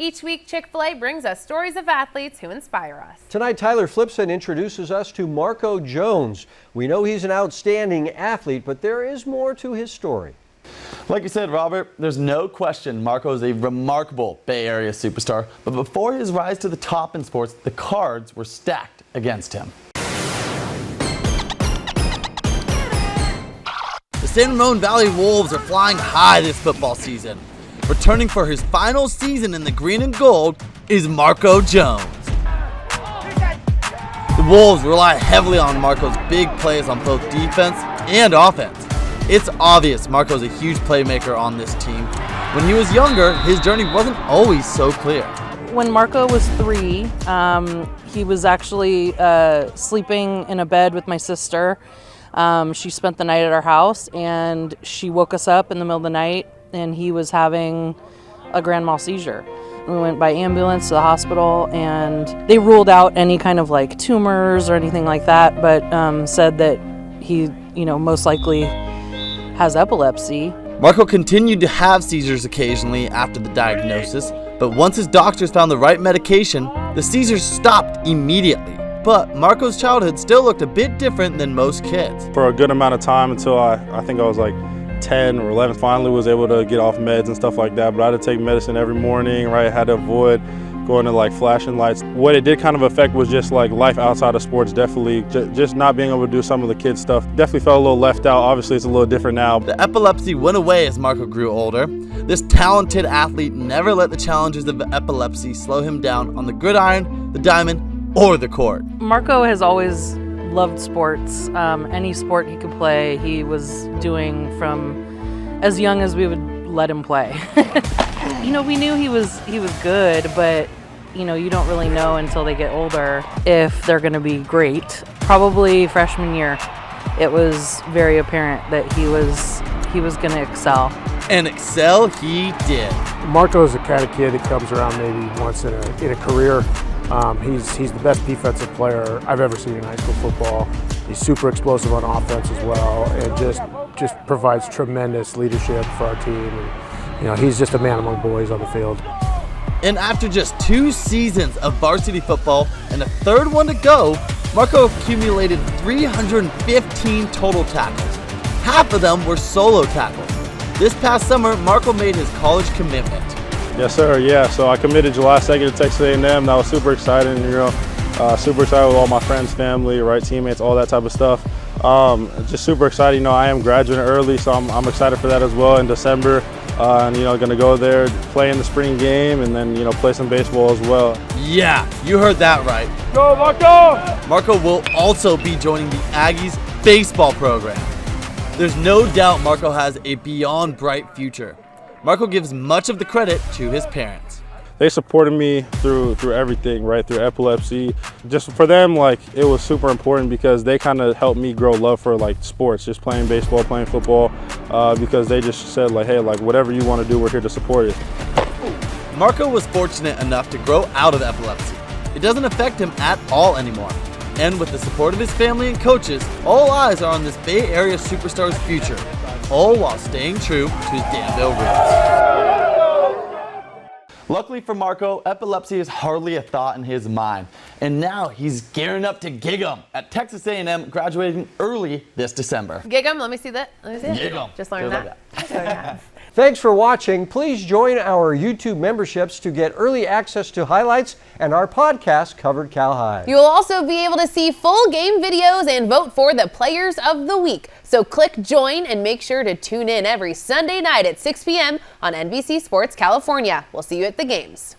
Each week, Chick-Fil-A brings us stories of athletes who inspire us. Tonight, Tyler Flipson introduces us to Marco Jones. We know he's an outstanding athlete, but there is more to his story. Like you said, Robert, there's no question Marco is a remarkable Bay Area superstar. But before his rise to the top in sports, the cards were stacked against him. The San Ramon Valley Wolves are flying high this football season. Returning for his final season in the green and gold is Marco Jones. The Wolves rely heavily on Marco's big plays on both defense and offense. It's obvious Marco's a huge playmaker on this team. When he was younger, his journey wasn't always so clear. When Marco was 3, he was actually sleeping in a bed with my sister. She spent the night at our house, and she woke us up in the middle of the night, and he was having a grand mal seizure. We went by ambulance to the hospital, and they ruled out any kind of like tumors or anything like that, but said that he, most likely has epilepsy. Marco continued to have seizures occasionally after the diagnosis, but once his doctors found the right medication, the seizures stopped immediately. But Marco's childhood still looked a bit different than most kids. For a good amount of time until I think I was like 10 or 11, finally was able to get off meds and stuff like that. But I had to take medicine every morning, right? I had to avoid going to like flashing lights. What it did kind of affect was just like life outside of sports, definitely. Just not being able to do some of the kids stuff. Definitely felt a little left out. Obviously it's a little different now. The epilepsy went away as Marco grew older. This talented athlete never let the challenges of epilepsy slow him down on the gridiron, the diamond, or the court. Marco has always loved sports. Any sport he could play, he was doing from as young as we would let him play. We knew he was good, but you don't really know until they get older if they're going to be great. Probably freshman year, it was very apparent that he was going to excel. And excel he did. Marco is the kind of kid that comes around maybe once in a career. He's the best defensive player I've ever seen in high school football. He's super explosive on offense as well, and just provides tremendous leadership for our team. And, he's just a man among boys on the field. And after just 2 seasons of varsity football and a third one to go, Marco accumulated 315 total tackles. Half of them were solo tackles. This past summer, Marco made his college commitment. Yes, sir. Yeah, so I committed July 2nd to Texas A&M. That was super exciting. Super excited with all my friends, family, right, teammates, all that type of stuff. Just super excited. I am graduating early, so I'm excited for that as well in December. And going to go there, play in the spring game, and then play some baseball as well. Yeah, you heard that right. Go, Marco! Marco will also be joining the Aggies baseball program. There's no doubt Marco has a beyond bright future. Marco gives much of the credit to his parents. They supported me through everything, right, through epilepsy. Just for them, it was super important because they kind of helped me grow love for sports, just playing baseball, playing football, because they just said hey, whatever you want to do, we're here to support it. Marco was fortunate enough to grow out of epilepsy. It doesn't affect him at all anymore. And with the support of his family and coaches, all eyes are on this Bay Area superstar's future, all while staying true to his Danville roots. Luckily for Marco, epilepsy is hardly a thought in his mind. And now he's gearing up to gig 'em at Texas A&M, graduating early this December. Gig 'em, let me see that. Gig 'em. Just learned that. Thanks for watching. Please join our YouTube memberships to get early access to highlights and our podcast, Covered Cal High. You will also be able to see full game videos and vote for the Players of the Week. So click join and make sure to tune in every Sunday night at 6 p.m. on NBC Sports California. We'll see you at the games.